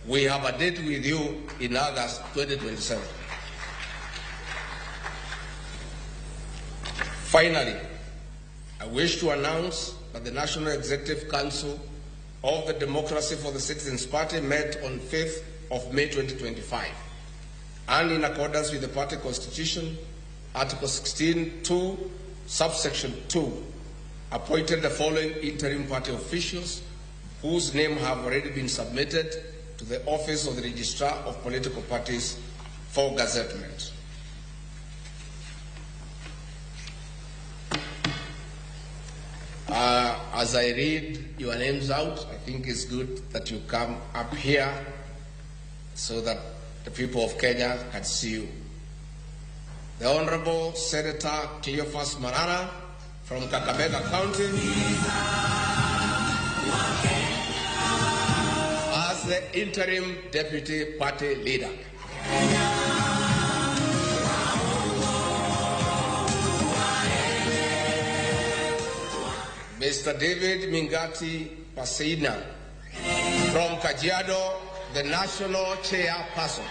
We have a date with you in August 2027. Finally, I wish to announce that the National Executive Council of the Democracy for the Citizens Party met on 5th of May 2025, and in accordance with the party constitution, Article 16(2), subsection 2, appointed the following interim party officials whose names have already been submitted to the Office of the Registrar of Political Parties for gazettement. As I read your names out, I think it's good that you come up here so that the people of Kenya can see you. The Honorable Senator Cleophas Malala from Kakamega County as the interim deputy party leader. Mr. David Mingati Pasina from Kajiado, the national chairperson.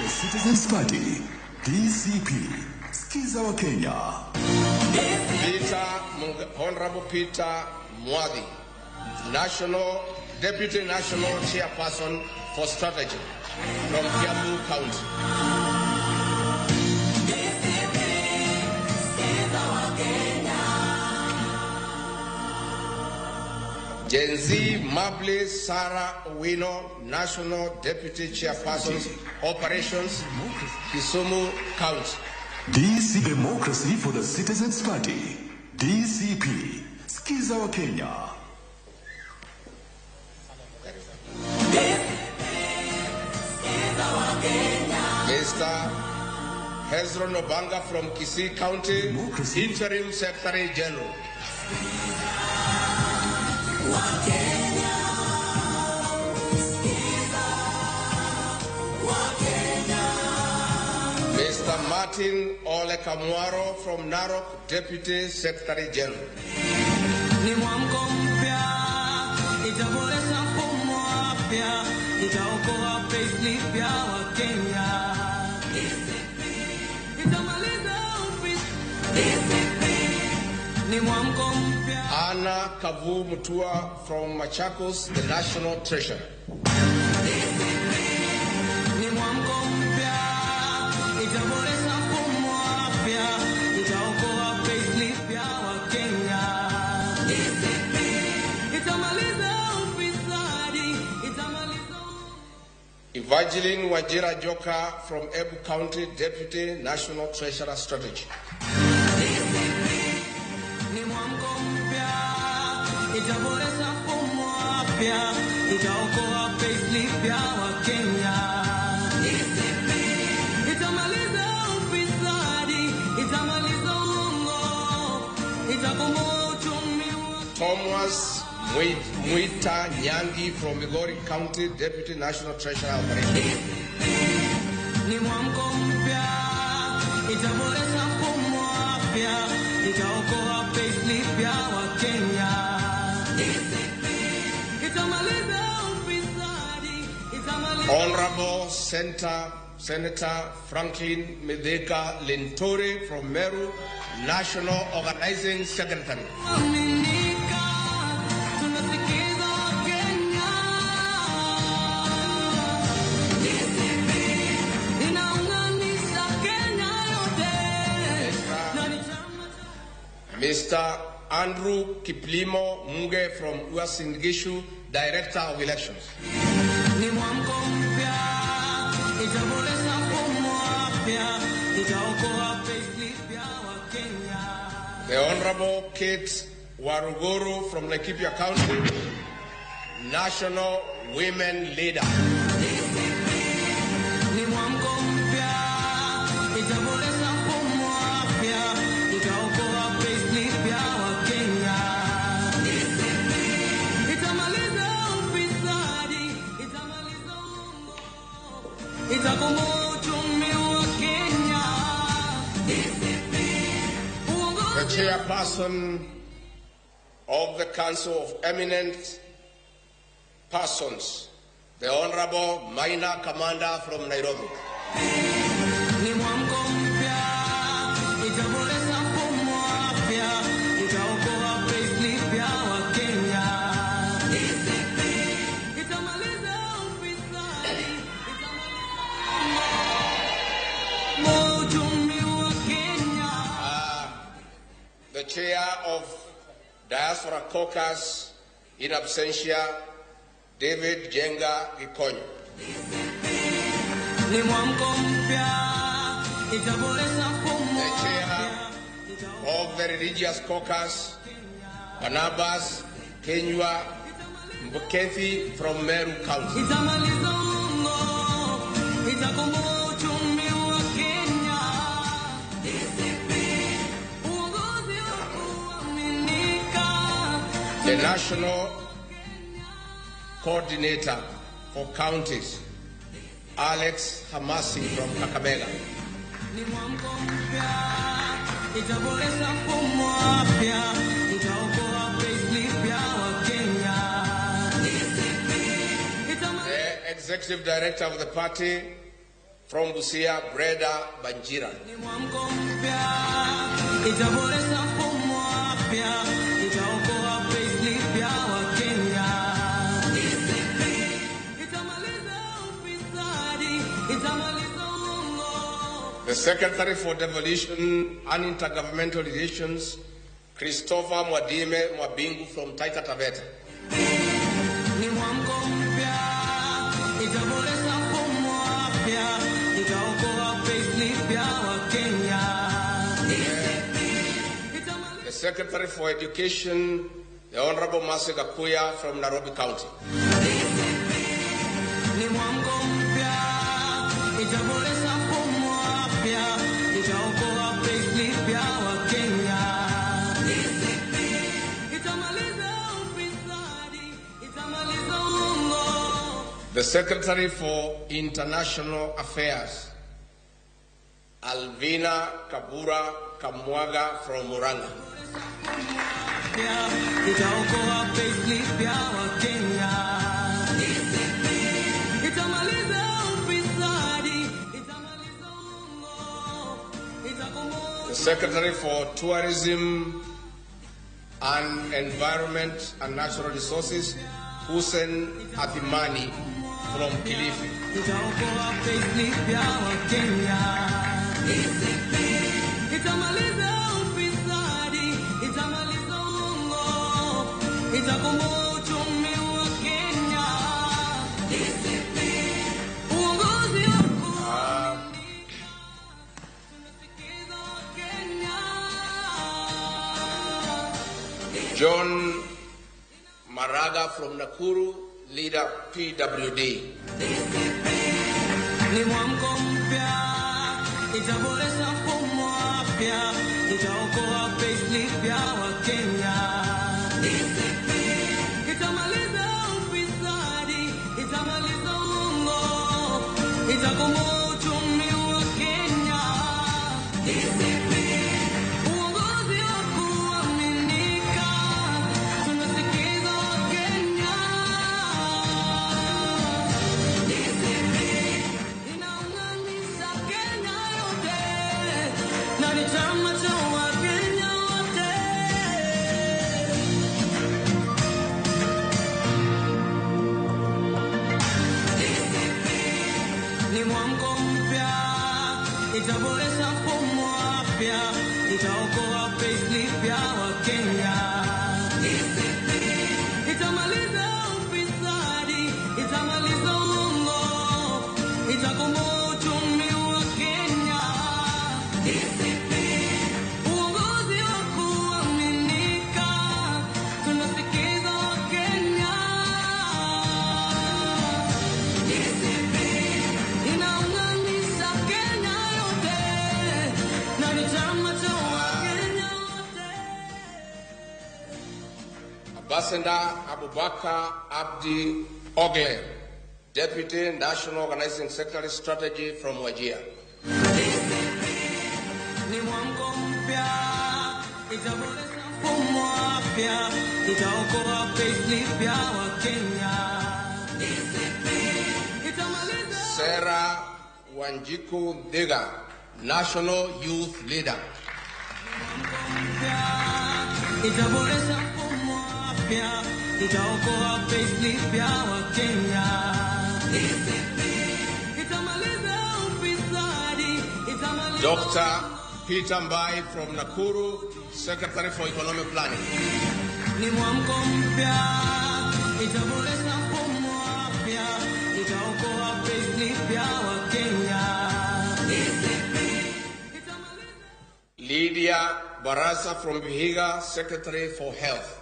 The Citizens Party, DCP, Skiza wa Kenya. Honorable Peter Mwadi, Deputy National Chairperson for Strategy from Kiambu County. Gen Z Mabli Sarah Owino, National Deputy Chairperson, Operations, Kisumu County. DC Democracy for the Citizens Party, DCP, Skiza wa Kenya. Mr. Hezron Obanga from Kisii County, Democracy. Interim Secretary General. Mr. Martin Ole Kamwaro from Narok, Deputy Secretary General. Anna Kavu Mutua from Machakos, the National Treasurer. Evangeline Wajira Joka from Ebu County, Deputy National Treasurer Strategy. Thomas Mwita Nyangi from Migori County, Deputy National Treasurer Operations. Honorable Senator Franklin Medeka Lintore from Meru, National Organizing Secretary. Mr. Andrew Kiplimo Munge from Uasingishu, Director of Elections. The Honorable Kate Waruguru from Laikipia County, National Women Leader. The chairperson of the Council of Eminent Persons the Honorable Minor Commander from Nairobi. The Chair of Diaspora Caucus in absentia, David Jenga Gikonyo. The Chair of the Religious Caucus, Barnabas Kenywa Mbukethi from Meru County. The National Coordinator for Counties, Alex Hamasi from Kakamega. The Executive Director of the party from Busia, Breda Banjira. The Secretary for Devolution and Intergovernmental Relations, Christopher Mwadime Mwabingu from Taita Taveta. The Secretary for Education, the Honorable Mase Gakuya from Nairobi County. The Secretary for International Affairs, Alvina Kabura Kamwaga from Muranga. The Secretary for Tourism and Environment and Natural Resources, Hussein Athimani from Kilifi. John Maraga from Nakuru, leader PWD. Ambassador Abubakar Abdi Ogle, Deputy National Organizing Secretary Strategy from Wajir. Sarah Wanjiku Diga, National Youth Leader. Dr. Peter Mbai from Nakuru, Secretary for Economic Planning. Lydia Barasa from Vihiga, Secretary for Health.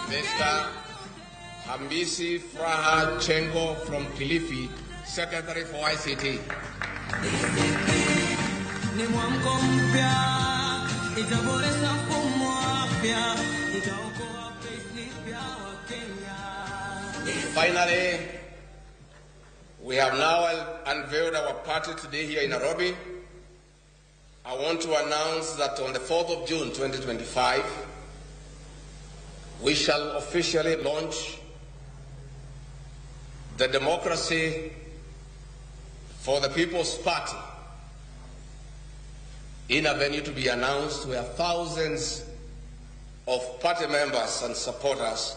Mr. Hambisi Fraha Chengo from Kilifi, Secretary for ICT. Finally, we have now unveiled our party today here in Nairobi. I want to announce that on the 4th of June 2025, we shall officially launch the Democracy for the People's Party in a venue to be announced where thousands of party members and supporters